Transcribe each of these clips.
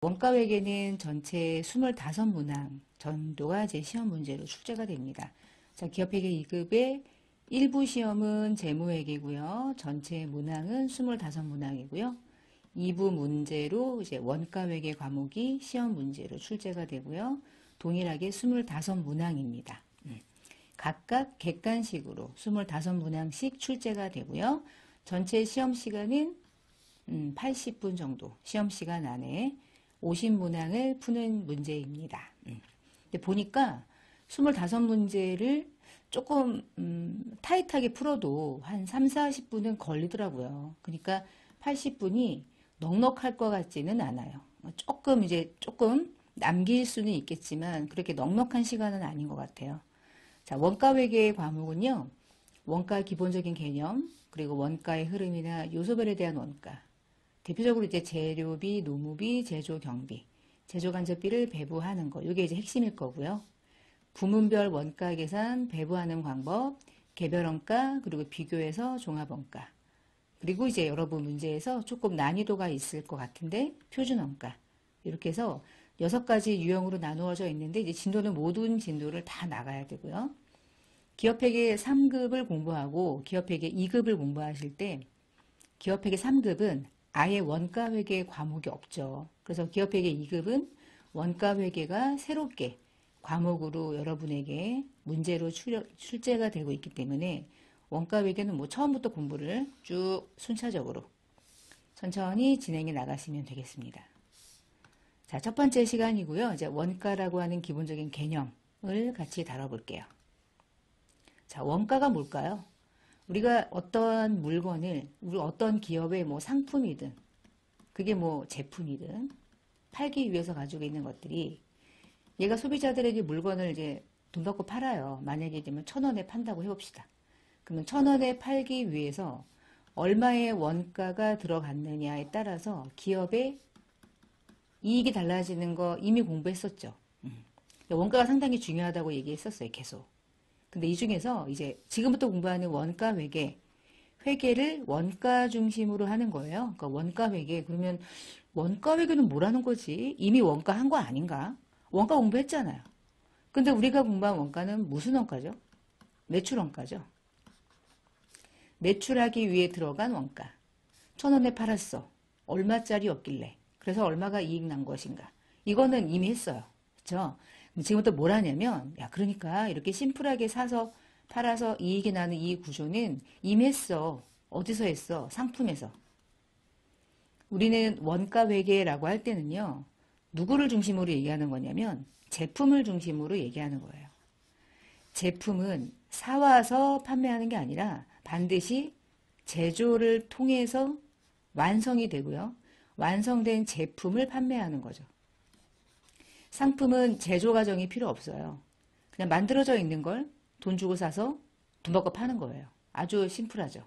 원가회계는 전체 25문항 정도가 제 시험 문제로 출제가 됩니다. 자, 기업회계 2급의 일부 시험은 재무회계고요. 전체 문항은 25문항이고요. 2부 문제로 이제 원가회계 과목이 시험 문제로 출제가 되고요. 동일하게 25문항입니다. 각각 객관식으로 25문항씩 출제가 되고요. 전체 시험 시간은 80분 정도 시험 시간 안에 50문항을 푸는 문제입니다. 근데 보니까 25문제를 조금 타이트하게 풀어도 한 3, 40분은 걸리더라고요. 그러니까 80분이 넉넉할 것 같지는 않아요. 조금 남길 수는 있겠지만 그렇게 넉넉한 시간은 아닌 것 같아요. 자, 원가회계 과목은요. 원가 기본적인 개념, 그리고 원가의 흐름이나 요소별에 대한 원가, 대표적으로 이제 재료비, 노무비, 제조 경비, 제조 간접비를 배부하는 거, 이게 이제 핵심일 거고요. 부문별 원가 계산, 배부하는 방법, 개별 원가, 그리고 비교해서 종합 원가. 그리고 이제 여러분 문제에서 조금 난이도가 있을 것 같은데 표준 원가. 이렇게 해서 6가지 유형으로 나누어져 있는데 이제 진도는 모든 진도를 다 나가야 되고요. 기업회계 3급을 공부하고 기업회계 2급을 공부하실 때 기업회계 3급은 아예 원가회계 과목이 없죠. 그래서 기업회계 2급은 원가회계가 새롭게 과목으로 여러분에게 문제로 출제가 되고 있기 때문에 원가회계는 뭐 처음부터 공부를 쭉 순차적으로 천천히 진행해 나가시면 되겠습니다. 자, 첫 번째 시간이고요. 이제 원가라고 하는 기본적인 개념을 같이 다뤄볼게요. 자, 원가가 뭘까요? 우리가 어떠한 물건을, 우리 어떤 기업의 뭐 상품이든, 그게 뭐 제품이든, 팔기 위해서 가지고 있는 것들이, 얘가 소비자들에게 물건을 이제 돈 받고 팔아요. 만약에 되면 1,000원에 판다고 해봅시다. 그러면 1,000원에 팔기 위해서 얼마의 원가가 들어갔느냐에 따라서 기업의 이익이 달라지는 거 이미 공부했었죠. 원가가 상당히 중요하다고 얘기했었어요. 계속. 근데 이 중에서 이제 지금부터 공부하는 원가 회계를 원가 중심으로 하는 거예요. 그러니까 원가 회계. 그러면 원가 회계는 뭐라는 거지? 이미 원가 한 거 아닌가? 원가 공부했잖아요. 근데 우리가 공부한 원가는 무슨 원가죠? 매출 원가죠. 매출하기 위해 들어간 원가. 1,000원에 팔았어. 얼마짜리였길래. 그래서 얼마가 이익 난 것인가. 이거는 이미 했어요. 그렇죠? 지금부터 뭘 하냐면, 야, 그러니까 이렇게 심플하게 사서 팔아서 이익이 나는 이 구조는 이미 했어. 어디서 했어? 상품에서. 우리는 원가 회계라고 할 때는요, 누구를 중심으로 얘기하는 거냐면, 제품을 중심으로 얘기하는 거예요. 제품은 사와서 판매하는 게 아니라 반드시 제조를 통해서 완성이 되고요. 완성된 제품을 판매하는 거죠. 상품은 제조 과정이 필요 없어요. 그냥 만들어져 있는 걸 돈 주고 사서 돈 받고 파는 거예요. 아주 심플하죠.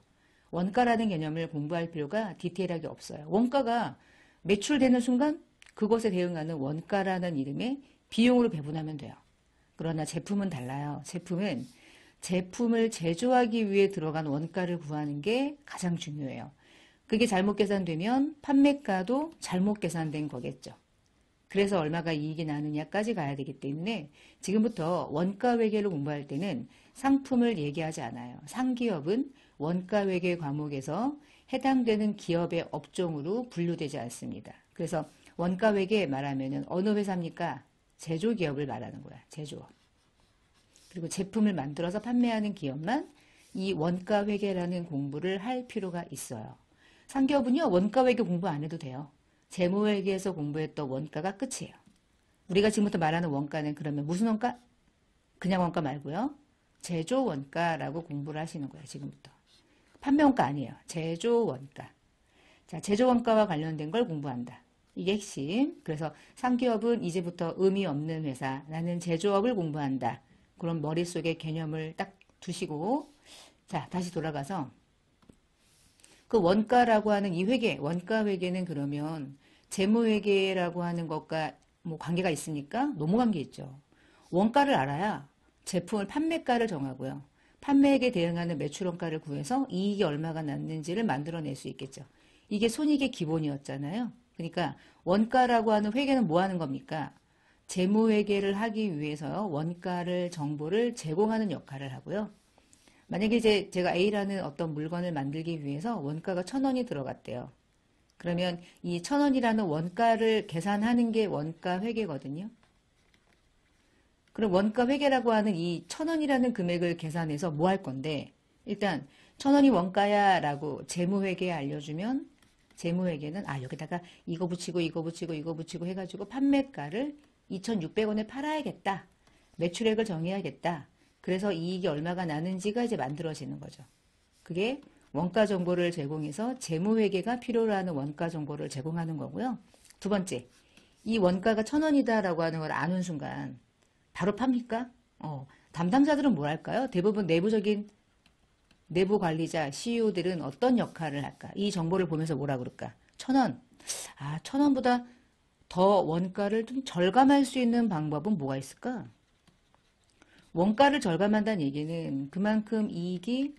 원가라는 개념을 공부할 필요가 디테일하게 없어요. 원가가 매출되는 순간 그것에 대응하는 원가라는 이름의 비용으로 배분하면 돼요. 그러나 제품은 달라요. 제품은 제품을 제조하기 위해 들어간 원가를 구하는 게 가장 중요해요. 그게 잘못 계산되면 판매가도 잘못 계산된 거겠죠. 그래서 얼마가 이익이 나느냐까지 가야 되기 때문에 지금부터 원가회계를 공부할 때는 상품을 얘기하지 않아요. 상기업은 원가회계 과목에서 해당되는 기업의 업종으로 분류되지 않습니다. 그래서 원가회계 말하면 어느 회사입니까? 제조기업을 말하는 거야. 제조업. 그리고 제품을 만들어서 판매하는 기업만 이 원가회계라는 공부를 할 필요가 있어요. 상기업은요, 원가회계 공부 안 해도 돼요. 재무회계에서 공부했던 원가가 끝이에요. 우리가 지금부터 말하는 원가는 그러면 무슨 원가? 그냥 원가 말고요. 제조 원가라고 공부를 하시는 거예요. 지금부터. 판매 원가 아니에요. 제조 원가. 자, 제조 원가와 관련된 걸 공부한다. 이게 핵심. 그래서 상기업은 이제부터 의미 없는 회사. 나는 제조업을 공부한다. 그런 머릿속에 개념을 딱 두시고 자, 다시 돌아가서 그 원가라고 하는 이 회계, 원가 회계는 그러면 재무회계라고 하는 것과 뭐 관계가 있습니까? 너무 관계 있죠. 원가를 알아야 제품을 판매가를 정하고요. 판매액에 대응하는 매출원가를 구해서 이익이 얼마가 났는지를 만들어낼 수 있겠죠. 이게 손익의 기본이었잖아요. 그러니까 원가라고 하는 회계는 뭐 하는 겁니까? 재무회계를 하기 위해서요. 원가를 정보를 제공하는 역할을 하고요. 만약에 이제 제가 A라는 어떤 물건을 만들기 위해서 원가가 1,000원이 들어갔대요. 그러면 이 1,000원이라는 원가를 계산하는 게 원가 회계거든요. 그럼 원가 회계라고 하는 이 1,000원이라는 금액을 계산해서 뭐 할 건데, 일단 1,000원이 원가야 라고 재무회계에 알려주면 재무회계는 여기다가 이거 붙이고 이거 붙이고 이거 붙이고 해가지고 판매가를 2,600원에 팔아야겠다. 매출액을 정해야겠다. 그래서 이익이 얼마가 나는지가 이제 만들어지는 거죠. 그게 원가 정보를 제공해서 재무회계가 필요로 하는 원가 정보를 제공하는 거고요. 두 번째, 이 원가가 1,000원이다라고 하는 걸 아는 순간 바로 팝니까? 담당자들은 뭘 할까요? 대부분 내부적인 내부 관리자, CEO들은 어떤 역할을 할까? 이 정보를 보면서 뭐라 그럴까? 1,000원. 1,000원보다 더 원가를 좀 절감할 수 있는 방법은 뭐가 있을까? 원가를 절감한다는 얘기는 그만큼 이익이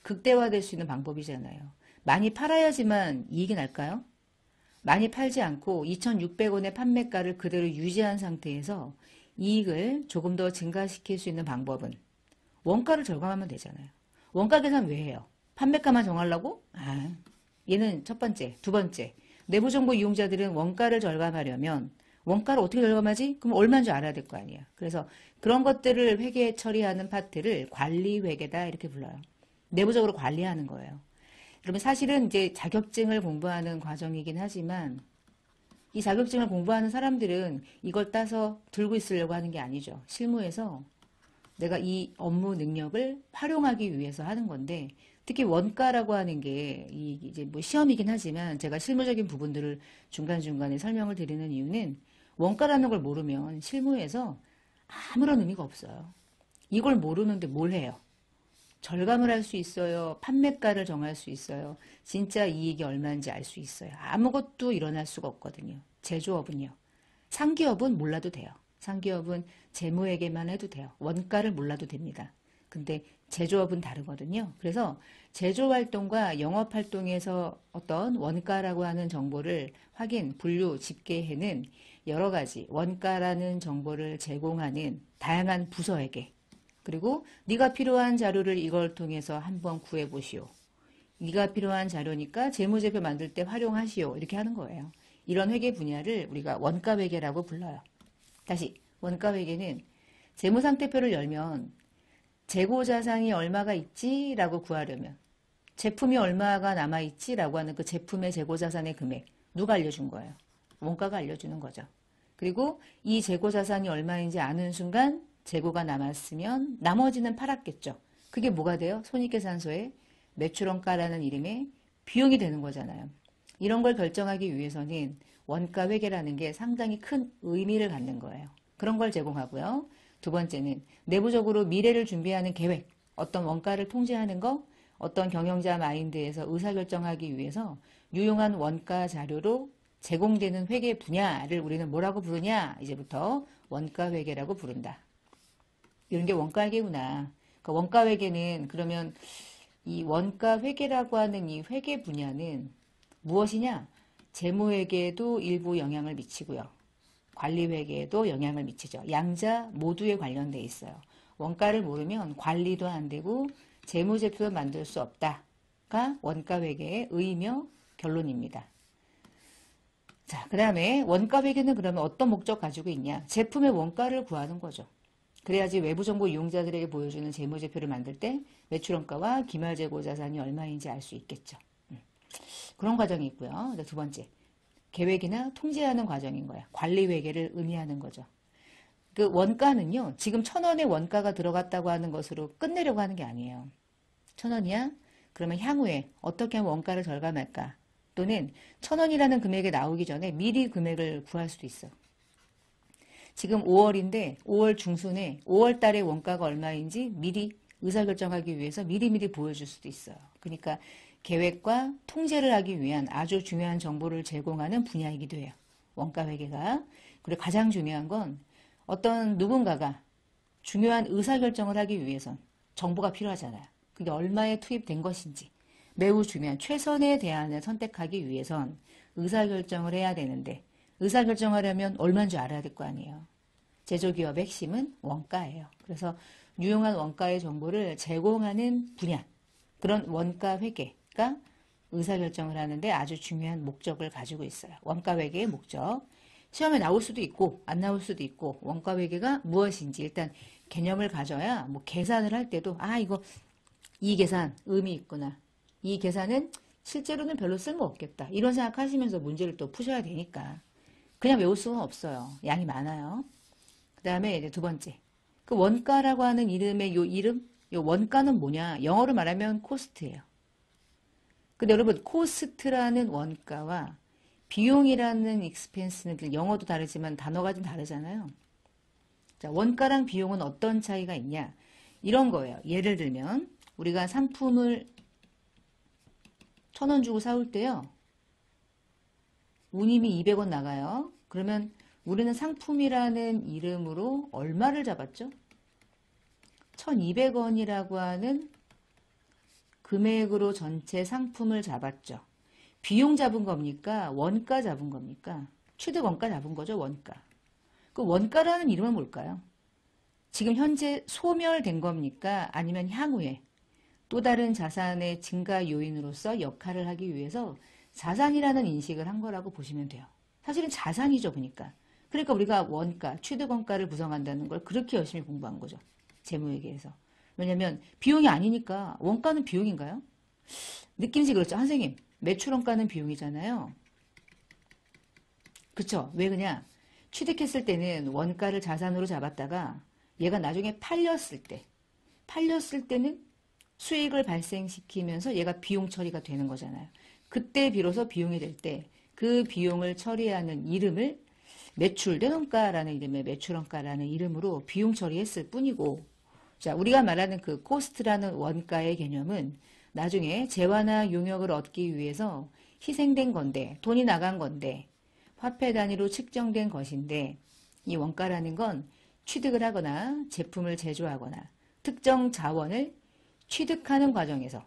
극대화될 수 있는 방법이잖아요. 많이 팔아야지만 이익이 날까요? 많이 팔지 않고 2,600원의 판매가를 그대로 유지한 상태에서 이익을 조금 더 증가시킬 수 있는 방법은 원가를 절감하면 되잖아요. 원가 계산 왜 해요? 판매가만 정하려고? 얘는 첫 번째. 두 번째, 내부정보 이용자들은 원가를 절감하려면 원가를 어떻게 절감하지? 그럼 얼마인 줄 알아야 될 거 아니야. 그래서 그런 것들을 회계 처리하는 파트를 관리회계다 이렇게 불러요. 내부적으로 관리하는 거예요. 그러면 사실은 이제 자격증을 공부하는 과정이긴 하지만 이 자격증을 공부하는 사람들은 이걸 따서 들고 있으려고 하는 게 아니죠. 실무에서 내가 이 업무 능력을 활용하기 위해서 하는 건데 특히 원가라고 하는 게 이제 뭐 시험이긴 하지만 제가 실무적인 부분들을 중간중간에 설명을 드리는 이유는 원가라는 걸 모르면 실무에서 아무런 의미가 없어요. 이걸 모르는데 뭘 해요? 절감을 할 수 있어요. 판매가를 정할 수 있어요. 진짜 이익이 얼마인지 알 수 있어요. 아무것도 일어날 수가 없거든요. 제조업은요. 상기업은 몰라도 돼요. 상기업은 재무회계만 해도 돼요. 원가를 몰라도 됩니다. 근데 제조업은 다르거든요. 그래서 제조활동과 영업활동에서 어떤 원가라고 하는 정보를 확인, 분류, 집계해는 여러 가지 원가라는 정보를 제공하는 다양한 부서에게 그리고 네가 필요한 자료를 이걸 통해서 한번 구해보시오. 네가 필요한 자료니까 재무제표 만들 때 활용하시오. 이렇게 하는 거예요. 이런 회계 분야를 우리가 원가회계라고 불러요. 다시 원가회계는 재무상태표를 열면 재고자산이 얼마가 있지? 라고 구하려면 제품이 얼마가 남아있지? 라고 하는 그 제품의 재고자산의 금액 누가 알려준 거예요? 원가가 알려주는 거죠. 그리고 이 재고자산이 얼마인지 아는 순간 재고가 남았으면 나머지는 팔았겠죠. 그게 뭐가 돼요? 손익계산서에 매출원가라는 이름의 비용이 되는 거잖아요. 이런 걸 결정하기 위해서는 원가회계라는 게 상당히 큰 의미를 갖는 거예요. 그런 걸 제공하고요. 두 번째는 내부적으로 미래를 준비하는 계획, 어떤 원가를 통제하는 거, 어떤 경영자 마인드에서 의사결정하기 위해서 유용한 원가 자료로 제공되는 회계 분야를 우리는 뭐라고 부르냐? 이제부터 원가회계라고 부른다. 이런 게 원가회계구나. 그러니까 원가회계는 그러면 이 원가회계라고 하는 이 회계 분야는 무엇이냐? 재무회계에도 일부 영향을 미치고요. 관리회계에도 영향을 미치죠. 양자 모두에 관련돼 있어요. 원가를 모르면 관리도 안 되고 재무제표도 만들 수 없다가 원가회계의 의의며 결론입니다. 자, 그 다음에 원가회계는 그러면 어떤 목적 가지고 있냐? 제품의 원가를 구하는 거죠. 그래야지 외부정보 이용자들에게 보여주는 재무제표를 만들 때 매출원가와 기말재고자산이 얼마인지 알 수 있겠죠. 그런 과정이 있고요. 두 번째, 계획이나 통제하는 과정인 거야. 관리회계를 의미하는 거죠. 그 원가는요. 지금 1,000원의 원가가 들어갔다고 하는 것으로 끝내려고 하는 게 아니에요. 1,000원이야? 그러면 향후에 어떻게 하면 원가를 절감할까? 또는 1,000원이라는 금액이 나오기 전에 미리 금액을 구할 수도 있어. 지금 5월인데 5월 중순에 5월 달에 원가가 얼마인지 미리 의사결정하기 위해서 미리미리 보여줄 수도 있어요. 그러니까 계획과 통제를 하기 위한 아주 중요한 정보를 제공하는 분야이기도 해요. 원가회계가. 그리고 가장 중요한 건 어떤 누군가가 중요한 의사결정을 하기 위해선 정보가 필요하잖아요. 그게 얼마에 투입된 것인지 매우 중요한 최선의 대안을 선택하기 위해선 의사결정을 해야 되는데 의사결정하려면 얼마인 줄 알아야 될 거 아니에요. 제조기업의 핵심은 원가예요. 그래서 유용한 원가의 정보를 제공하는 분야, 그런 원가 회계가 의사결정을 하는데 아주 중요한 목적을 가지고 있어요. 원가 회계의 목적. 시험에 나올 수도 있고 안 나올 수도 있고 원가 회계가 무엇인지 일단 개념을 가져야 뭐 계산을 할 때도 이거 이 계산 의미 있구나. 이 계산은 실제로는 별로 쓸모 없겠다. 이런 생각하시면서 문제를 또 푸셔야 되니까 그냥 외울 수는 없어요. 양이 많아요. 그 다음에 이제 두 번째. 그 원가라고 하는 이름의 요 이름, 요 원가는 뭐냐? 영어로 말하면 코스트예요. 근데 여러분 코스트라는 원가와 비용이라는 익스펜스는 영어도 다르지만 단어가 좀 다르잖아요. 자, 원가랑 비용은 어떤 차이가 있냐? 이런 거예요. 예를 들면 우리가 상품을 1,000원 주고 사올 때요. 운임이 200원 나가요. 그러면 우리는 상품이라는 이름으로 얼마를 잡았죠? 1,200원이라고 하는 금액으로 전체 상품을 잡았죠. 비용 잡은 겁니까? 원가 잡은 겁니까? 취득 원가 잡은 거죠, 원가. 그 원가라는 이름은 뭘까요? 지금 현재 소멸된 겁니까? 아니면 향후에 또 다른 자산의 증가 요인으로서 역할을 하기 위해서 자산이라는 인식을 한 거라고 보시면 돼요. 사실은 자산이죠, 그러니까. 그러니까 우리가 원가, 취득 원가를 구성한다는 걸 그렇게 열심히 공부한 거죠. 재무회계에서. 왜냐면 비용이 아니니까 원가는 비용인가요? 느낌이 그렇죠. 선생님, 매출 원가는 비용이잖아요. 그쵸? 왜 그냥 취득했을 때는 원가를 자산으로 잡았다가 얘가 나중에 팔렸을 때는 수익을 발생시키면서 얘가 비용 처리가 되는 거잖아요. 그때 비로소 비용이 될 때 그 비용을 처리하는 이름을 매출대원가라는 이름의 매출원가라는 이름으로 비용 처리했을 뿐이고, 자, 우리가 말하는 그 코스트라는 원가의 개념은 나중에 재화나 용역을 얻기 위해서 희생된 건데, 돈이 나간 건데, 화폐 단위로 측정된 것인데, 이 원가라는 건 취득을 하거나 제품을 제조하거나 특정 자원을 취득하는 과정에서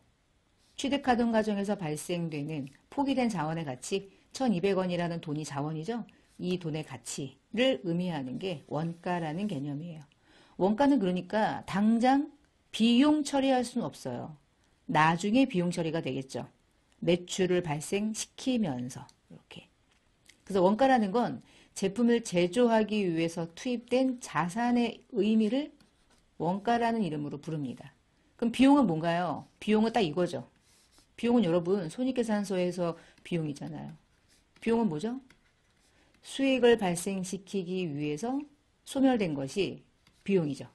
발생되는 포기된 자원의 가치, 1,200원이라는 돈이 자원이죠. 이 돈의 가치를 의미하는 게 원가라는 개념이에요. 원가는 그러니까 당장 비용 처리할 수는 없어요. 나중에 비용 처리가 되겠죠. 매출을 발생시키면서 이렇게. 그래서 원가라는 건 제품을 제조하기 위해서 투입된 자산의 의미를 원가라는 이름으로 부릅니다. 그럼 비용은 뭔가요? 비용은 딱 이거죠. 비용은 여러분 손익계산서에서 비용이잖아요. 비용은 뭐죠? 수익을 발생시키기 위해서 소멸된 것이 비용이죠.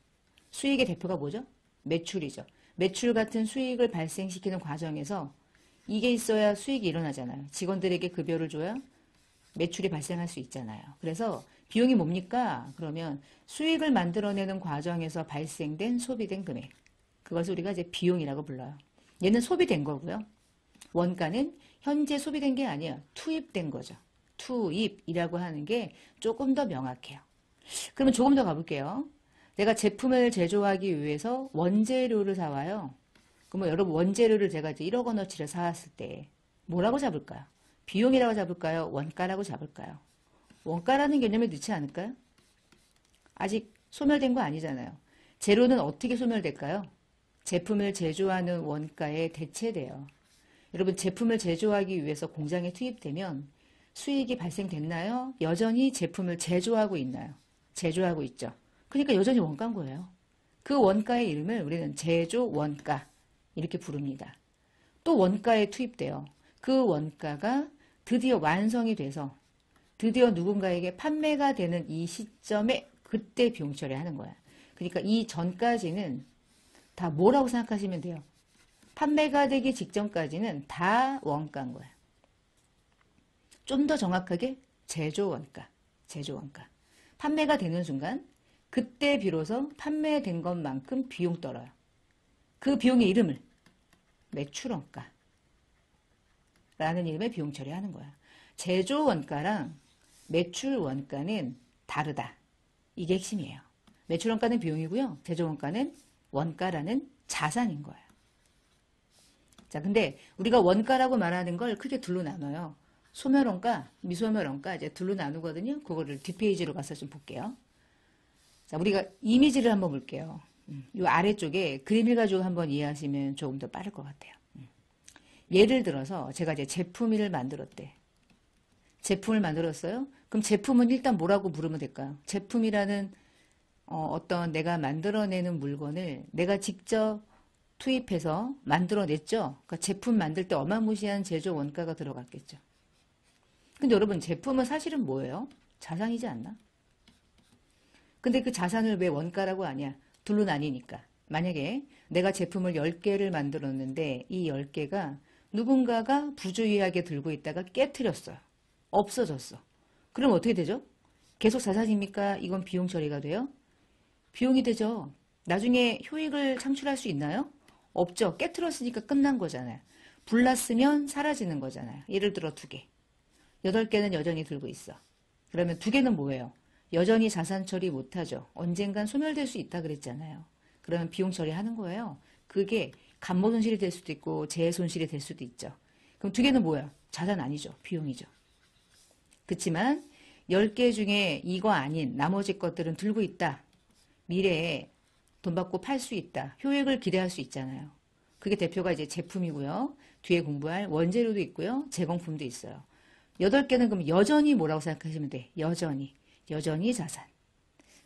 수익의 대표가 뭐죠? 매출이죠. 매출 같은 수익을 발생시키는 과정에서 이게 있어야 수익이 일어나잖아요. 직원들에게 급여를 줘야 매출이 발생할 수 있잖아요. 그래서 비용이 뭡니까? 그러면 수익을 만들어내는 과정에서 발생된 소비된 금액. 그것을 우리가 이제 비용이라고 불러요. 얘는 소비된 거고요. 원가는 현재 소비된 게 아니에요. 투입된 거죠. 투입이라고 하는 게 조금 더 명확해요. 그러면 조금 더 가볼게요. 내가 제품을 제조하기 위해서 원재료를 사와요. 그러면 여러분 원재료를 제가 이제 1억 원어치를 사왔을 때 뭐라고 잡을까요? 비용이라고 잡을까요? 원가라고 잡을까요? 원가라는 개념에 넣지 않을까요? 아직 소멸된 거 아니잖아요. 재료는 어떻게 소멸될까요? 제품을 제조하는 원가에 대체돼요. 여러분 제품을 제조하기 위해서 공장에 투입되면 수익이 발생됐나요? 여전히 제품을 제조하고 있나요? 제조하고 있죠. 그러니까 여전히 원가인 거예요. 그 원가의 이름을 우리는 제조 원가 이렇게 부릅니다. 또 원가에 투입돼요. 그 원가가 드디어 완성이 돼서 드디어 누군가에게 판매가 되는 이 시점에 그때 비용 처리하는 거야. 그러니까 이 전까지는 다 뭐라고 생각하시면 돼요? 판매가 되기 직전까지는 다 원가인 거야. 좀 더 정확하게 제조 원가. 판매가 되는 순간 그때 비로소 판매된 것만큼 비용 떨어요. 그 비용의 이름을 매출원가 라는 이름의 비용 처리하는 거야. 제조 원가랑 매출 원가는 다르다. 이게 핵심이에요. 매출 원가는 비용이고요. 제조 원가는 원가라는 자산인 거예요. 자, 근데 우리가 원가라고 말하는 걸 크게 둘로 나눠요. 소멸원가, 미소멸원가 이제 둘로 나누거든요. 그거를 뒷페이지로 가서 좀 볼게요. 자, 우리가 이미지를 한번 볼게요. 이 아래쪽에 그림을 가지고 한번 이해하시면 조금 더 빠를 것 같아요. 예를 들어서 제가 이제 제품을 만들었대. 제품을 만들었어요? 그럼 제품은 일단 뭐라고 부르면 될까요? 제품이라는 어떤 내가 만들어내는 물건을 내가 직접 투입해서 만들어냈죠. 그러니까 제품 만들 때 어마무시한 제조 원가가 들어갔겠죠. 근데 여러분 제품은 사실은 뭐예요? 자산이지 않나? 근데 그 자산을 왜 원가라고 하냐? 둘로 나뉘니까. 만약에 내가 제품을 10개를 만들었는데 이 10개가 누군가가 부주의하게 들고 있다가 깨트렸어요. 없어졌어. 그럼 어떻게 되죠? 계속 자산입니까? 이건 비용 처리가 돼요? 비용이 되죠. 나중에 효익을 창출할 수 있나요? 없죠. 깨트렸으니까 끝난 거잖아요. 불났으면 사라지는 거잖아요. 예를 들어 2개. 8개는 여전히 들고 있어. 그러면 2개는 뭐예요? 여전히 자산 처리 못하죠. 언젠간 소멸될 수 있다 그랬잖아요. 그러면 비용 처리하는 거예요. 그게 감모 손실이 될 수도 있고 재해 손실이 될 수도 있죠. 그럼 2개는 뭐야? 자산 아니죠. 비용이죠. 그렇지만 10개 중에 이거 아닌 나머지 것들은 들고 있다. 미래에 돈 받고 팔 수 있다. 효익을 기대할 수 있잖아요. 그게 대표가 이제 제품이고요. 뒤에 공부할 원재료도 있고요. 제공품도 있어요. 8개는 그럼 여전히 뭐라고 생각하시면 돼? 여전히 자산.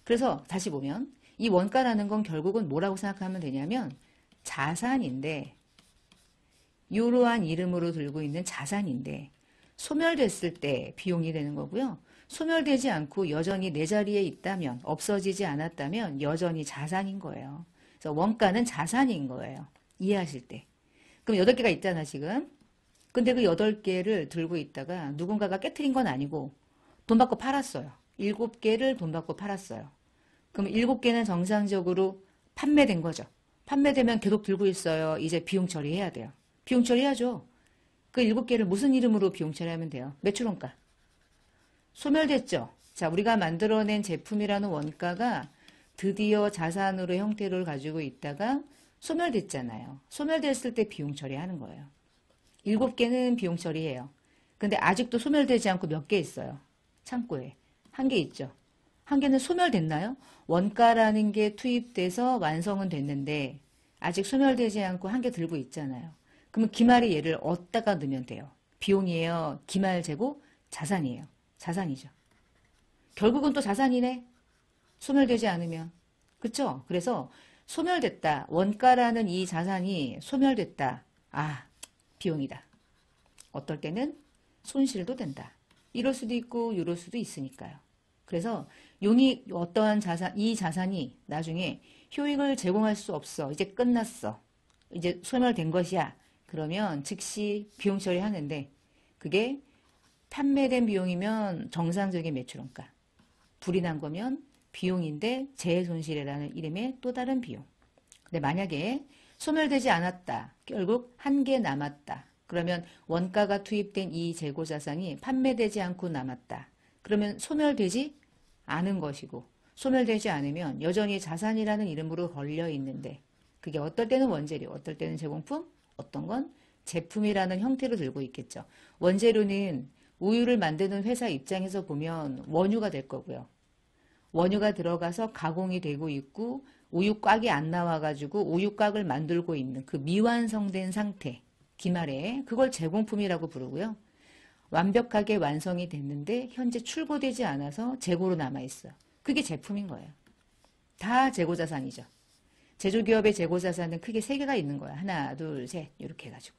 그래서 다시 보면 이 원가라는 건 결국은 뭐라고 생각하면 되냐면 자산인데 이러한 이름으로 들고 있는 자산인데 소멸됐을 때 비용이 되는 거고요. 소멸되지 않고 여전히 내 자리에 있다면 없어지지 않았다면 여전히 자산인 거예요. 그래서 원가는 자산인 거예요. 이해하실 때. 그럼 8개가 있잖아 지금. 근데 그 8개를 들고 있다가 누군가가 깨트린 건 아니고 돈 받고 팔았어요. 7개를 돈 받고 팔았어요. 그럼 7개는 정상적으로 판매된 거죠. 판매되면 계속 들고 있어요. 이제 비용 처리해야 돼요. 비용 처리해야죠. 그 7개를 무슨 이름으로 비용 처리하면 돼요? 매출원가. 소멸됐죠. 자, 우리가 만들어낸 제품이라는 원가가 드디어 자산으로 형태를 가지고 있다가 소멸됐잖아요. 소멸됐을 때 비용 처리하는 거예요. 7개는 비용 처리해요. 근데 아직도 소멸되지 않고 몇 개 있어요. 창고에. 1개 있죠. 1개는 소멸됐나요? 원가라는 게 투입돼서 완성은 됐는데 아직 소멸되지 않고 1개 들고 있잖아요. 그러면 기말에 얘를 어디다가 넣으면 돼요? 비용이에요. 기말 재고 자산이에요. 자산이죠. 결국은 또 자산이네. 소멸되지 않으면. 그쵸? 그래서 소멸됐다. 원가라는 이 자산이 소멸됐다. 아, 비용이다. 어떨 때는 손실도 된다. 이럴 수도 있고 이럴 수도 있으니까요. 그래서 용이 어떠한 자산, 이 자산이 나중에 효익을 제공할 수 없어. 이제 끝났어. 이제 소멸된 것이야. 그러면 즉시 비용 처리하는데 그게 판매된 비용이면 정상적인 매출원가. 불이 난 거면 비용인데 재해손실이라는 이름의 또 다른 비용. 근데 만약에 소멸되지 않았다. 결국 1개 남았다. 그러면 원가가 투입된 이 재고자산이 판매되지 않고 남았다. 그러면 소멸되지 않은 것이고 소멸되지 않으면 여전히 자산이라는 이름으로 걸려 있는데 그게 어떨 때는 원재료, 어떨 때는 제공품, 어떤 건 제품이라는 형태로 들고 있겠죠. 원재료는 우유를 만드는 회사 입장에서 보면 원유가 될 거고요. 원유가 들어가서 가공이 되고 있고 우유곽이 안 나와가지고 우유곽을 만들고 있는 그 미완성된 상태, 기말에 그걸 제공품이라고 부르고요. 완벽하게 완성이 됐는데 현재 출고되지 않아서 재고로 남아있어요. 그게 제품인 거예요. 다 재고자산이죠. 제조기업의 재고자산은 크게 3개가 있는 거야. 하나, 둘, 셋 이렇게 해가지고.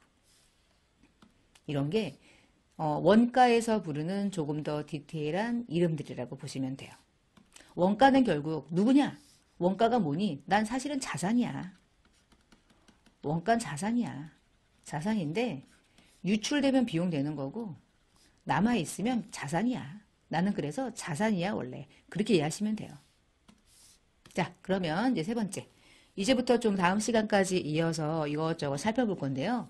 이런 게 원가에서 부르는 조금 더 디테일한 이름들이라고 보시면 돼요. 원가는 결국 누구냐? 원가가 뭐니? 난 사실은 자산이야. 원가는 자산이야. 자산인데 유출되면 비용 되는 거고 남아있으면 자산이야. 나는 그래서 자산이야 원래. 그렇게 이해하시면 돼요. 자, 그러면 이제 3번째. 이제부터 좀 다음 시간까지 이어서 이것저것 살펴볼 건데요.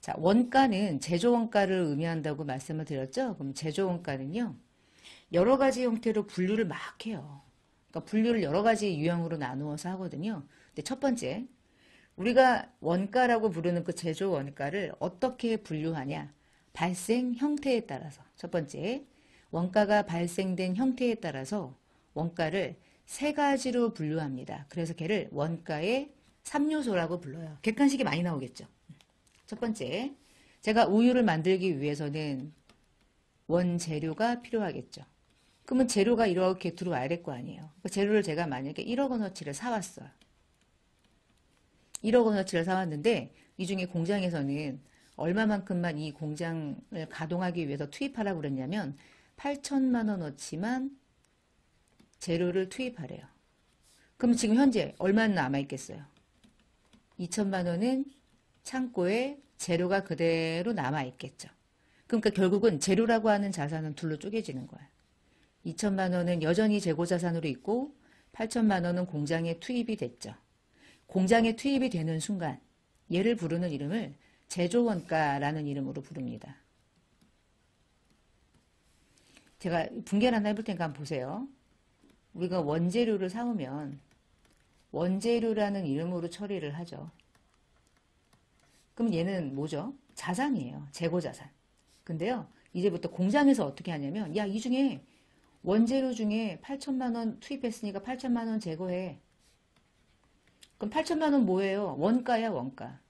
자, 원가는 제조원가를 의미한다고 말씀을 드렸죠. 그럼 제조원가는요. 여러 가지 형태로 분류를 막 해요. 그러니까 분류를 여러 가지 유형으로 나누어서 하거든요. 근데 첫 번째, 우리가 원가라고 부르는 그 제조원가를 어떻게 분류하냐. 발생 형태에 따라서 첫 번째, 원가가 발생된 형태에 따라서 원가를 세 가지로 분류합니다. 그래서 걔를 원가의 3요소라고 불러요. 객관식이 많이 나오겠죠. 첫 번째, 제가 우유를 만들기 위해서는 원재료가 필요하겠죠. 그러면 재료가 이렇게 들어와야 될 거 아니에요. 그 재료를 제가 만약에 1억 원어치를 사왔어요. 1억 원어치를 사왔는데 이 중에 공장에서는 얼마만큼만 이 공장을 가동하기 위해서 투입하라고 그랬냐면 8천만 원어치만 재료를 투입하래요. 그럼 지금 현재 얼마나 남아있겠어요? 2천만 원은 창고에 재료가 그대로 남아있겠죠. 그러니까 결국은 재료라고 하는 자산은 둘로 쪼개지는 거예요. 2천만 원은 여전히 재고자산으로 있고 8천만 원은 공장에 투입이 됐죠. 공장에 투입이 되는 순간 얘를 부르는 이름을 제조원가라는 이름으로 부릅니다. 제가 분개를 하나 해볼 테니까 한번 보세요. 우리가 원재료를 사오면 원재료라는 이름으로 처리를 하죠. 그럼 얘는 뭐죠? 자산이에요. 재고자산. 근데요, 이제부터 공장에서 어떻게 하냐면, 야, 이 중에 원재료 중에 8천만 원 투입했으니까 8천만 원 제거해. 그럼 8천만 원 뭐예요? 원가야, 원가.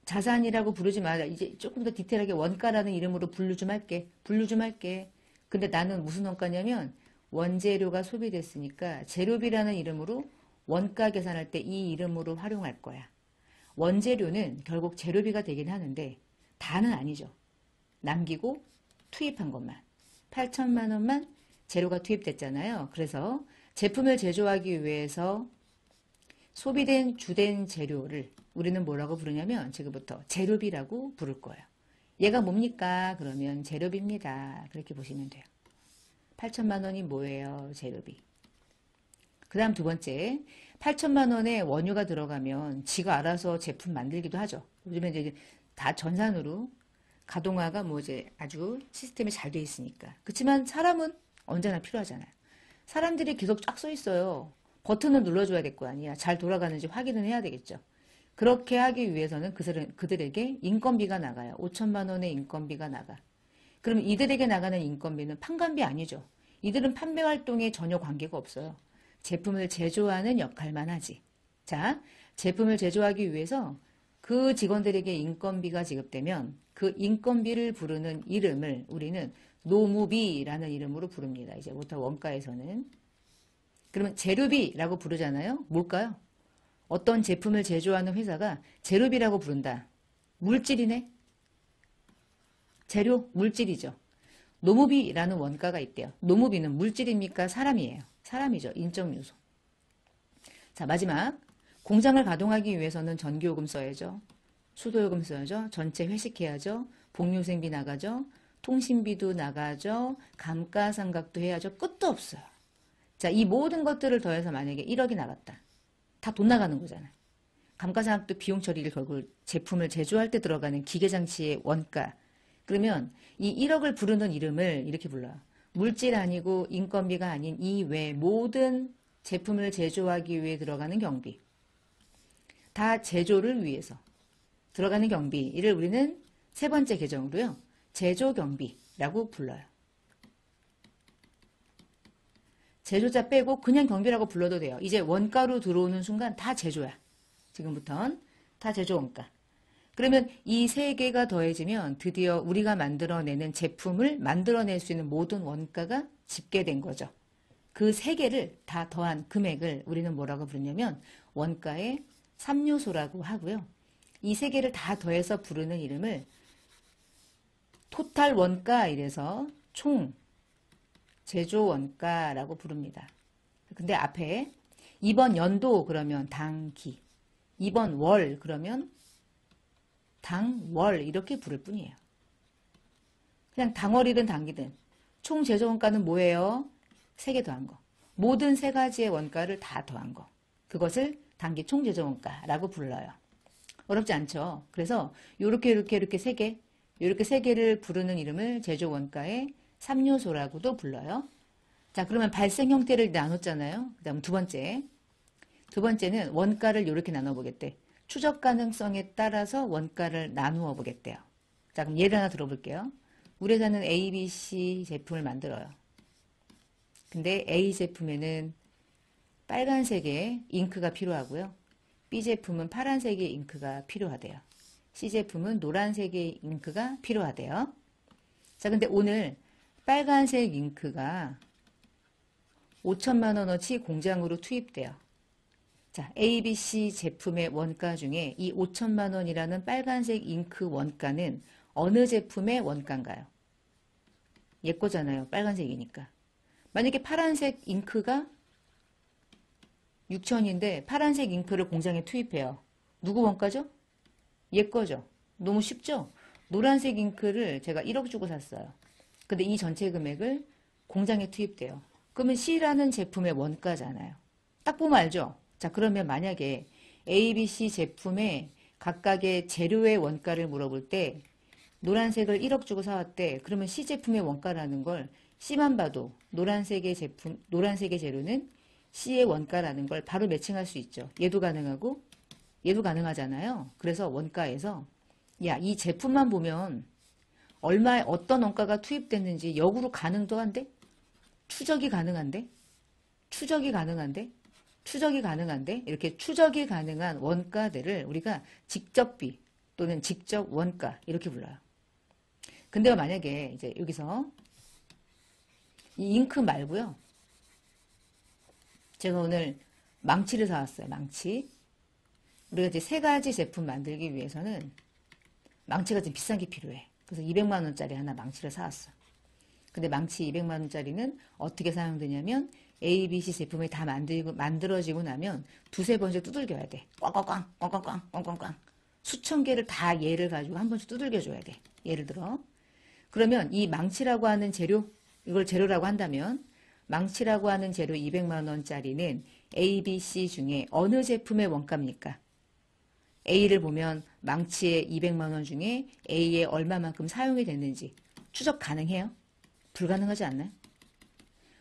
자산이라고 부르지 마. 이제 조금 더 디테일하게 원가라는 이름으로 분류 좀 할게. 분류 좀 할게. 근데 나는 무슨 원가냐면 원재료가 소비됐으니까 재료비라는 이름으로 원가 계산할 때 이 이름으로 활용할 거야. 원재료는 결국 재료비가 되긴 하는데 다는 아니죠. 남기고 투입한 것만. 8천만 원만 재료가 투입됐잖아요. 그래서 제품을 제조하기 위해서 소비된 주된 재료를 우리는 뭐라고 부르냐면 지금부터 재료비라고 부를 거예요. 얘가 뭡니까? 그러면 재료비입니다. 그렇게 보시면 돼요. 8천만 원이 뭐예요? 재료비. 그 다음 두 번째, 8천만 원에 원유가 들어가면 지가 알아서 제품 만들기도 하죠. 요즘에 이제 다 전산으로 가동화가 뭐 이제 아주 시스템이 잘 돼 있으니까. 그렇지만 사람은 언제나 필요하잖아요. 사람들이 계속 쫙 써 있어요. 버튼을 눌러줘야 될 거 아니야. 잘 돌아가는지 확인을 해야 되겠죠. 그렇게 하기 위해서는 그들에게 인건비가 나가요. 5천만 원의 인건비가 나가. 그러면 이들에게 나가는 인건비는 판관비 아니죠. 이들은 판매 활동에 전혀 관계가 없어요. 제품을 제조하는 역할만 하지. 자, 제품을 제조하기 위해서 그 직원들에게 인건비가 지급되면 그 인건비를 부르는 이름을 우리는 노무비라는 이름으로 부릅니다. 이제부터 원가에서는. 그러면 재료비라고 부르잖아요. 뭘까요? 어떤 제품을 제조하는 회사가 재료비라고 부른다. 물질이네. 재료, 물질이죠. 노무비라는 원가가 있대요. 노무비는 물질입니까? 사람이에요. 사람이죠. 인적 요소. 자, 마지막. 공장을 가동하기 위해서는 전기요금 써야죠. 수도요금 써야죠. 전체 회식해야죠. 복류생비 나가죠. 통신비도 나가죠. 감가상각도 해야죠. 끝도 없어요. 자, 이 모든 것들을 더해서 만약에 1억이 나갔다. 다 돈 나가는 거잖아요. 감가상각도 비용 처리를 결국 제품을 제조할 때 들어가는 기계장치의 원가. 그러면 이 1억을 부르는 이름을 이렇게 불러요. 물질 아니고 인건비가 아닌 이 외 모든 제품을 제조하기 위해 들어가는 경비. 다 제조를 위해서 들어가는 경비. 이를 우리는 세 번째 계정으로요. 제조경비라고 불러요. 제조자 빼고 그냥 경비라고 불러도 돼요. 이제 원가로 들어오는 순간 다 제조야. 지금부터는 다 제조 원가. 그러면 이 세 개가 더해지면 드디어 우리가 만들어내는 제품을 만들어낼 수 있는 모든 원가가 집계된 거죠. 그 세 개를 다 더한 금액을 우리는 뭐라고 부르냐면 원가의 3요소라고 하고요. 이 세 개를 다 더해서 부르는 이름을 토탈 원가 이래서 총 제조 원가라고 부릅니다. 근데 앞에 이번 연도 그러면 당기, 이번 월 그러면 당월 이렇게 부를 뿐이에요. 그냥 당월이든 당기든 총 제조 원가는 뭐예요? 세 개 더한 거. 모든 세 가지의 원가를 다 더한 거. 그것을 단기 총 제조 원가라고 불러요. 어렵지 않죠? 그래서 이렇게 세 개, 이렇게 세 개를 부르는 이름을 제조 원가의 3요소라고도 불러요. 자, 그러면 발생 형태를 나눴잖아요. 그 다음 두 번째는 원가를 이렇게 나눠보겠대. 추적 가능성에 따라서 원가를 나누어 보겠대요. 자, 그럼 예를 하나 들어볼게요. 우리 회사는 A, B, C 제품을 만들어요. 근데 A 제품에는 빨간색의 잉크가 필요하고요. B 제품은 파란색의 잉크가 필요하대요. C 제품은 노란색의 잉크가 필요하대요. 자, 근데 오늘 빨간색 잉크가 5천만 원어치 공장으로 투입돼요. 자, A, B, C 제품의 원가 중에 이 5천만 원이라는 빨간색 잉크 원가는 어느 제품의 원가인가요? 얘 거잖아요. 빨간색이니까. 만약에 파란색 잉크가 6천인데 파란색 잉크를 공장에 투입해요. 누구 원가죠? 얘 거죠. 너무 쉽죠? 노란색 잉크를 제가 1억 주고 샀어요. 근데 이 전체 금액을 공장에 투입돼요. 그러면 C라는 제품의 원가잖아요. 딱 보면 알죠? 자, 그러면 만약에 A, B, C 제품의 각각의 재료의 원가를 물어볼 때 노란색을 1억 주고 사왔대. 그러면 C 제품의 원가라는 걸 C만 봐도 노란색의 제품, 노란색의 재료는 C의 원가라는 걸 바로 매칭할 수 있죠. 얘도 가능하고 얘도 가능하잖아요. 그래서 원가에서 야, 이 제품만 보면 얼마에 어떤 원가가 투입됐는지 역으로 가능도 한데 추적이 가능한데 추적이 가능한데 추적이 가능한데 이렇게 추적이 가능한 원가들을 우리가 직접비 또는 직접 원가 이렇게 불러요. 근데 만약에 이제 여기서 이 잉크 말고요. 제가 오늘 망치를 사왔어요. 망치. 우리가 이제 세 가지 제품 만들기 위해서는 망치가 좀 비싼 게 필요해. 그래서 200만 원짜리 하나 망치를 사왔어. 근데 망치 200만 원짜리는 어떻게 사용되냐면 A, B, C 제품이 다 만들어지고 나면 두세 번씩 두들겨야 돼. 꽝꽝꽝, 꽝꽝꽝, 꽝꽝꽝. 수천 개를 다 얘를 가지고 한 번씩 두들겨줘야 돼. 예를 들어. 그러면 이 망치라고 하는 재료, 이걸 재료라고 한다면 망치라고 하는 재료 200만 원짜리는 A, B, C 중에 어느 제품의 원가입니까? A를 보면 망치의 200만 원 중에 A에 얼마만큼 사용이 됐는지 추적 가능해요? 불가능하지 않나요?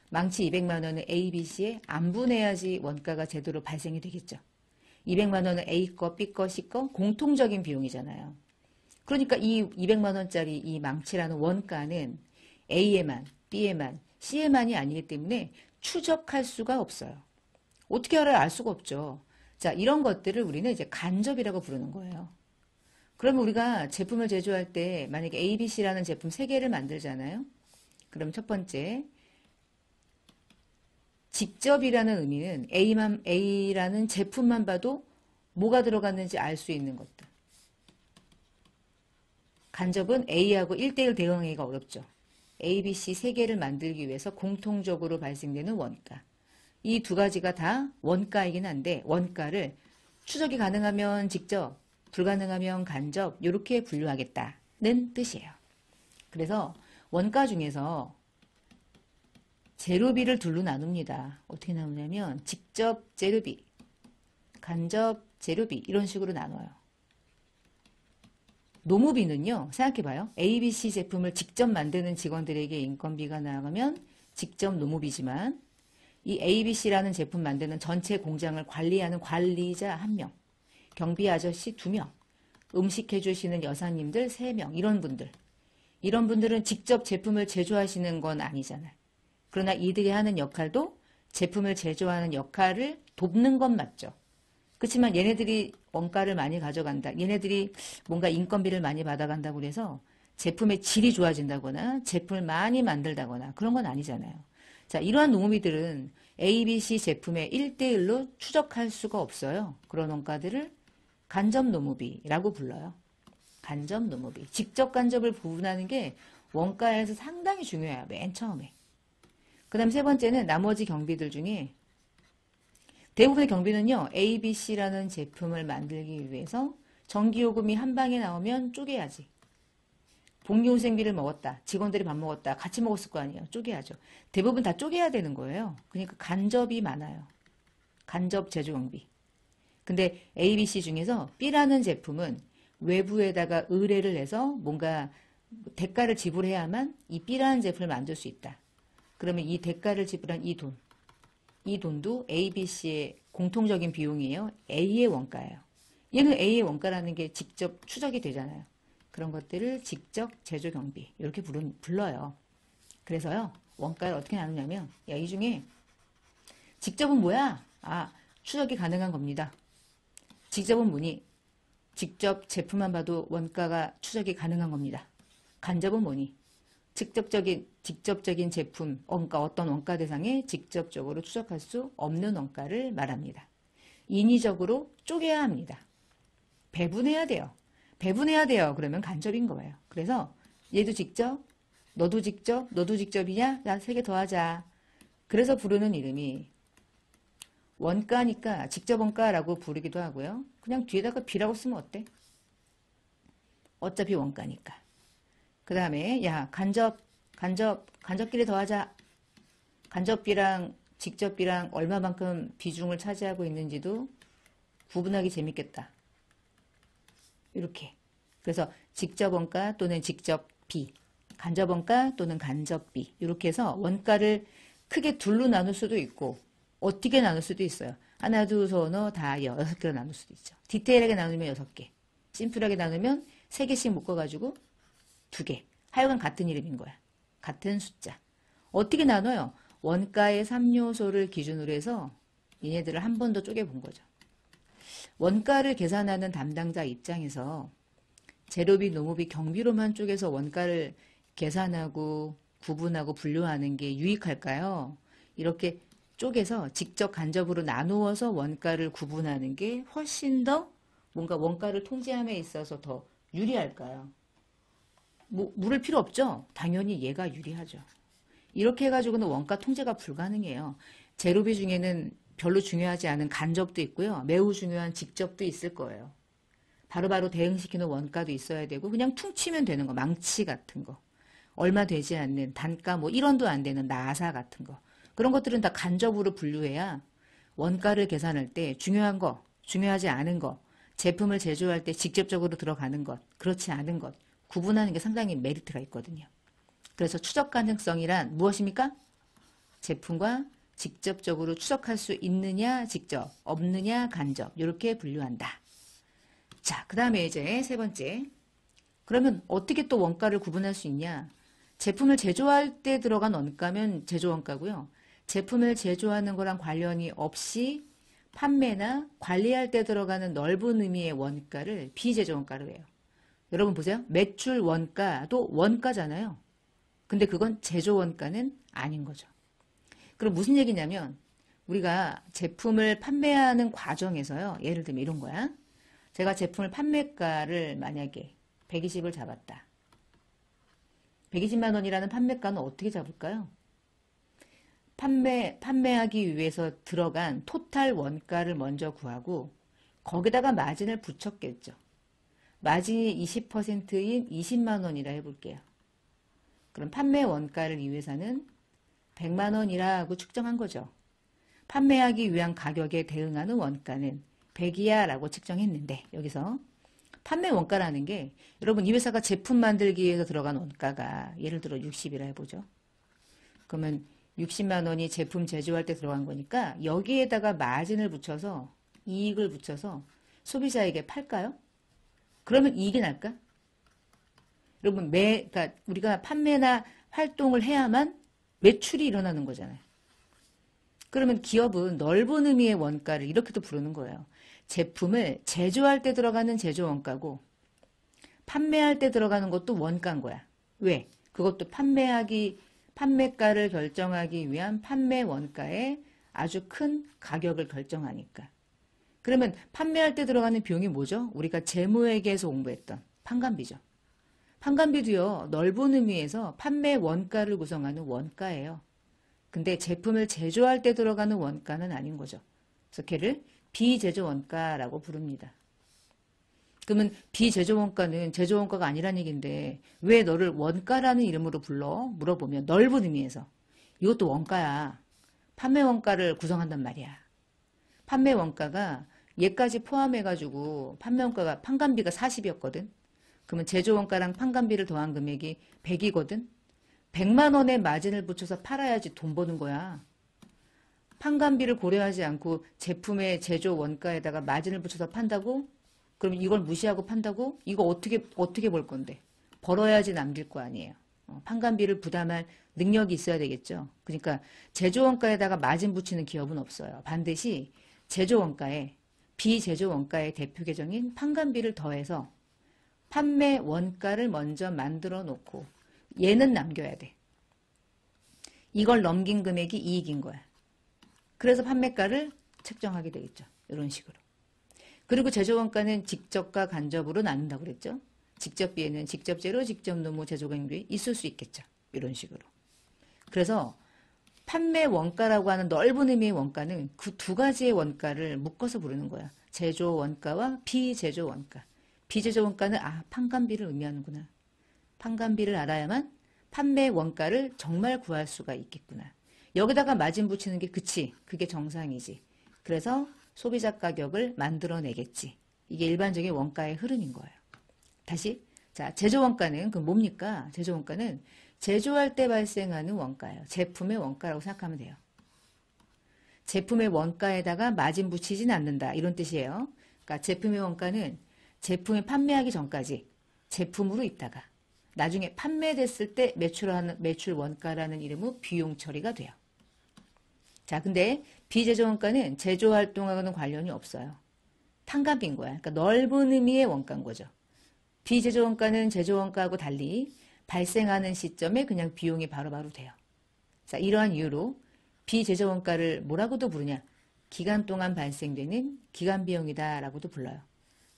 망치 200만 원은 A, B, C에 안 분해야지 원가가 제대로 발생이 되겠죠. 200만 원은 A 거, B 거, C 거 공통적인 비용이잖아요. 그러니까 이 200만 원짜리 이 망치라는 원가는 A에만, B에만, C에만이 아니기 때문에 추적할 수가 없어요. 어떻게 알아야 알 수가 없죠. 자, 이런 것들을 우리는 이제 간접이라고 부르는 거예요. 그러면 우리가 제품을 제조할 때 만약에 A, B, C라는 제품 3개를 만들잖아요. 그럼 첫 번째 직접이라는 의미는 A라는 제품만 봐도 뭐가 들어갔는지 알 수 있는 것들. 간접은 A하고 1대1 대응하기가 어렵죠. A, B, C 3개를 만들기 위해서 공통적으로 발생되는 원가. 이 두 가지가 다 원가이긴 한데 원가를 추적이 가능하면 직접, 불가능하면 간접 이렇게 분류하겠다는 뜻이에요. 그래서 원가 중에서 재료비를 둘로 나눕니다. 어떻게 나누냐면 직접 재료비, 간접 재료비 이런 식으로 나눠요. 노무비는요. 생각해봐요. A, B, C 제품을 직접 만드는 직원들에게 인건비가 나가면 직접 노무비지만 이 A, B, C라는 제품 만드는 전체 공장을 관리하는 관리자 1명, 경비 아저씨 2명, 음식 해주시는 여사님들 3명 이런 분들은 직접 제품을 제조하시는 건 아니잖아요. 그러나 이들이 하는 역할도 제품을 제조하는 역할을 돕는 건 맞죠. 그렇지만 얘네들이 원가를 많이 가져간다. 얘네들이 뭔가 인건비를 많이 받아간다고 해서 제품의 질이 좋아진다거나 제품을 많이 만들다거나 그런 건 아니잖아요. 자, 이러한 노무비들은 A, B, C 제품의 1대1로 추적할 수가 없어요. 그런 원가들을 간접 노무비라고 불러요. 간접 노무비. 직접 간접을 구분하는 게 원가에서 상당히 중요해요. 맨 처음에. 그 다음 세 번째는 나머지 경비들 중에 대부분의 경비는요. A, B, C라는 제품을 만들기 위해서 전기요금이 한 방에 나오면 쪼개야지. 복리후생비를 먹었다. 직원들이 밥 먹었다. 같이 먹었을 거 아니에요. 쪼개야죠. 대부분 다 쪼개야 되는 거예요. 그러니까 간접이 많아요. 간접 제조경비. 근데 A, B, C 중에서 B라는 제품은 외부에다가 의뢰를 해서 뭔가 대가를 지불해야만 이 B라는 제품을 만들 수 있다. 그러면 이 대가를 지불한 이 돈도 A, B, C의 공통적인 비용이에요. A의 원가예요. 얘는 A의 원가라는 게 직접 추적이 되잖아요. 그런 것들을 직접 제조 경비 이렇게 불러요. 그래서요. 원가를 어떻게 나누냐면 야, 이 중에 직접은 뭐야? 아, 추적이 가능한 겁니다. 직접은 뭐니? 직접 제품만 봐도 원가가 추적이 가능한 겁니다. 간접은 뭐니? 직접적인 제품, 원가, 어떤 원가 대상에 직접적으로 추적할 수 없는 원가를 말합니다. 인위적으로 쪼개야 합니다. 배분해야 돼요. 배분해야 돼요. 그러면 간접인 거예요. 그래서 얘도 직접, 너도 직접이냐? 나 3개 더하자. 그래서 부르는 이름이 원가니까 직접 원가라고 부르기도 하고요. 그냥 뒤에다가 B라고 쓰면 어때? 어차피 원가니까. 그 다음에 야 간접비를 더하자. 간접비랑 직접비랑 얼마만큼 비중을 차지하고 있는지도 구분하기 재밌겠다. 이렇게. 그래서 직접 원가 또는 직접비, 간접 원가 또는 간접비 이렇게 해서 원가를 크게 둘로 나눌 수도 있고 어떻게 나눌 수도 있어요. 하나, 둘, 서너 다 6개로 나눌 수도 있죠. 디테일하게 나누면 6개. 심플하게 나누면 3개씩 묶어가지고 2개. 하여간 같은 이름인 거야. 같은 숫자. 어떻게 나눠요? 원가의 3요소를 기준으로 해서 얘네들을 한 번 더 쪼개본 거죠. 원가를 계산하는 담당자 입장에서 재료비, 노무비, 경비로만 쪼개서 원가를 계산하고 구분하고 분류하는 게 유익할까요? 이렇게 쪼개서 직접 간접으로 나누어서 원가를 구분하는 게 훨씬 더 뭔가 원가를 통제함에 있어서 더 유리할까요? 물을 필요 없죠? 당연히 얘가 유리하죠. 이렇게 해가지고는 원가 통제가 불가능해요. 재료비 중에는 별로 중요하지 않은 간접도 있고요. 매우 중요한 직접도 있을 거예요. 바로바로 대응시키는 원가도 있어야 되고 그냥 퉁치면 되는 거. 망치 같은 거. 얼마 되지 않는 단가 1원도 안 되는 나사 같은 거. 그런 것들은 다 간접으로 분류해야 원가를 계산할 때 중요한 거, 중요하지 않은 거, 제품을 제조할 때 직접적으로 들어가는 것, 그렇지 않은 것 구분하는 게 상당히 메리트가 있거든요. 그래서 추적 가능성이란 무엇입니까? 제품과 직접적으로 추적할 수 있느냐 직접, 없느냐 간접 이렇게 분류한다. 자, 그 다음에 이제 3번째. 그러면 어떻게 또 원가를 구분할 수 있냐? 제품을 제조할 때 들어간 원가면 제조원가고요. 제품을 제조하는 거랑 관련이 없이 판매나 관리할 때 들어가는 넓은 의미의 원가를 비제조원가로 해요. 여러분 보세요. 매출 원가도 원가잖아요. 근데 그건 제조원가는 아닌 거죠. 그럼 무슨 얘기냐면 우리가 제품을 판매하는 과정에서요. 예를 들면 이런 거야. 제가 제품을 판매가를 만약에 120을 잡았다. 120만 원이라는 판매가는 어떻게 잡을까요? 판매하기 위해서 들어간 토탈 원가를 먼저 구하고 거기다가 마진을 붙였겠죠. 마진이 20%인 20만 원이라 해볼게요. 그럼 판매 원가를 이 회사는 100만 원이라고 측정한 거죠. 판매하기 위한 가격에 대응하는 원가는 100이야 라고 측정했는데 여기서 판매 원가라는 게 여러분 이 회사가 제품 만들기 위해서 들어간 원가가 예를 들어 60이라 해보죠. 그러면 60만 원이 제품 제조할 때 들어간 거니까 여기에다가 마진을 붙여서 이익을 붙여서 소비자에게 팔까요? 그러면 이익이 날까? 여러분 그러니까 우리가 판매나 활동을 해야만 매출이 일어나는 거잖아요. 그러면 기업은 넓은 의미의 원가를 이렇게도 부르는 거예요. 제품을 제조할 때 들어가는 제조 원가고 판매할 때 들어가는 것도 원가인 거야. 왜? 그것도 판매가를 결정하기 위한 판매 원가의 아주 큰 가격을 결정하니까. 그러면 판매할 때 들어가는 비용이 뭐죠? 우리가 재무회계에서 공부했던 판관비죠. 판관비도요. 넓은 의미에서 판매 원가를 구성하는 원가예요. 근데 제품을 제조할 때 들어가는 원가는 아닌 거죠. 그래서 걔를 비제조 원가라고 부릅니다. 그러면 비제조 원가는 제조 원가가 아니란 얘기인데 왜 너를 원가라는 이름으로 불러? 물어보면 넓은 의미에서 이것도 원가야. 판매 원가를 구성한단 말이야. 판매 원가가 얘까지 포함해가지고 판매 원가가 판관비가 40이었거든. 그러면 제조 원가랑 판관비를 더한 금액이 100이거든. 100만 원의 마진을 붙여서 팔아야지 돈 버는 거야. 판관비를 고려하지 않고 제품의 제조 원가에다가 마진을 붙여서 판다고 그럼 이걸 무시하고 판다고? 이거 어떻게 벌 건데? 벌어야지 남길 거 아니에요. 판관비를 부담할 능력이 있어야 되겠죠. 그러니까 제조원가에다가 마진 붙이는 기업은 없어요. 반드시 제조원가에 비제조원가의 대표 계정인 판관비를 더해서 판매 원가를 먼저 만들어 놓고 얘는 남겨야 돼. 이걸 넘긴 금액이 이익인 거야. 그래서 판매가를 책정하게 되겠죠. 이런 식으로. 그리고 제조원가는 직접과 간접으로 나눈다고 그랬죠. 직접비에는 직접재료, 직접노무, 제조경비 있을 수 있겠죠. 이런 식으로. 그래서 판매 원가라고 하는 넓은 의미의 원가는 그 두 가지의 원가를 묶어서 부르는 거야. 제조 원가와 비제조 원가. 비제조 원가는 판관비를 의미하는구나. 판관비를 알아야만 판매 원가를 정말 구할 수가 있겠구나. 여기다가 마진 붙이는 게 그치. 그게 정상이지. 그래서 소비자 가격을 만들어내겠지. 이게 일반적인 원가의 흐름인 거예요. 다시 자 제조원가는 그 뭡니까? 제조원가는 제조할 때 발생하는 원가예요. 제품의 원가라고 생각하면 돼요. 제품의 원가에다가 마진 붙이진 않는다. 이런 뜻이에요. 그러니까 제품의 원가는 제품이 판매하기 전까지 제품으로 있다가 나중에 판매됐을 때 매출 원가라는 이름으로 비용 처리가 돼요. 자, 근데 비제조원가는 제조활동하고는 관련이 없어요. 판관비인 거야. 그러니까 넓은 의미의 원가인 거죠. 비제조원가는 제조원가하고 달리 발생하는 시점에 그냥 비용이 바로바로 돼요. 자, 이러한 이유로 비제조원가를 뭐라고도 부르냐? 기간 동안 발생되는 기간비용이다라고도 불러요.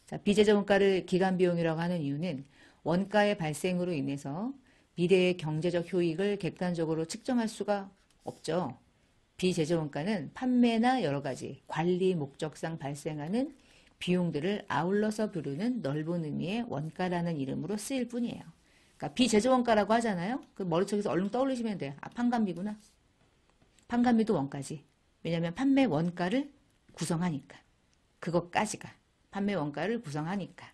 자, 비제조원가를 기간비용이라고 하는 이유는 원가의 발생으로 인해서 미래의 경제적 효익을 객관적으로 측정할 수가 없죠. 비제조원가는 판매나 여러 가지 관리 목적상 발생하는 비용들을 아울러서 부르는 넓은 의미의 원가라는 이름으로 쓰일 뿐이에요. 그러니까 비제조원가라고 하잖아요. 그 머리속에서 얼른 떠올리시면 돼요. 판관비구나. 판관비도 원가지. 왜냐하면 판매 원가를 구성하니까. 그것까지가 판매 원가를 구성하니까.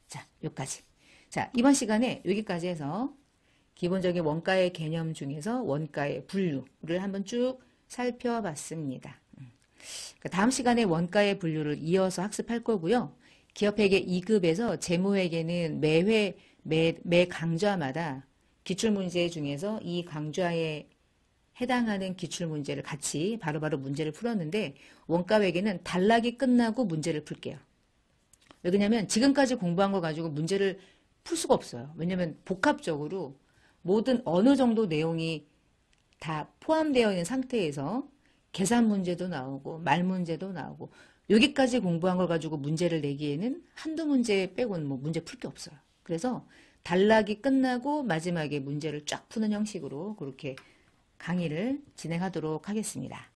자, 여기까지. 자, 이번 시간에 여기까지 해서 기본적인 원가의 개념 중에서 원가의 분류를 한번 쭉 살펴봤습니다. 다음 시간에 원가의 분류를 이어서 학습할 거고요. 기업회계 2급에서 재무회계는 매 강좌마다 기출문제 중에서 이 강좌에 해당하는 기출문제를 같이 바로바로 문제를 풀었는데 원가회계는 단락이 끝나고 문제를 풀게요. 왜냐면 지금까지 공부한 거 가지고 문제를 풀 수가 없어요. 왜냐면 복합적으로 모든 어느 정도 내용이 다 포함되어 있는 상태에서 계산 문제도 나오고 말 문제도 나오고 여기까지 공부한 걸 가지고 문제를 내기에는 한두 문제 빼고는 뭐 문제 풀 게 없어요. 그래서 단락이 끝나고 마지막에 문제를 쫙 푸는 형식으로 그렇게 강의를 진행하도록 하겠습니다.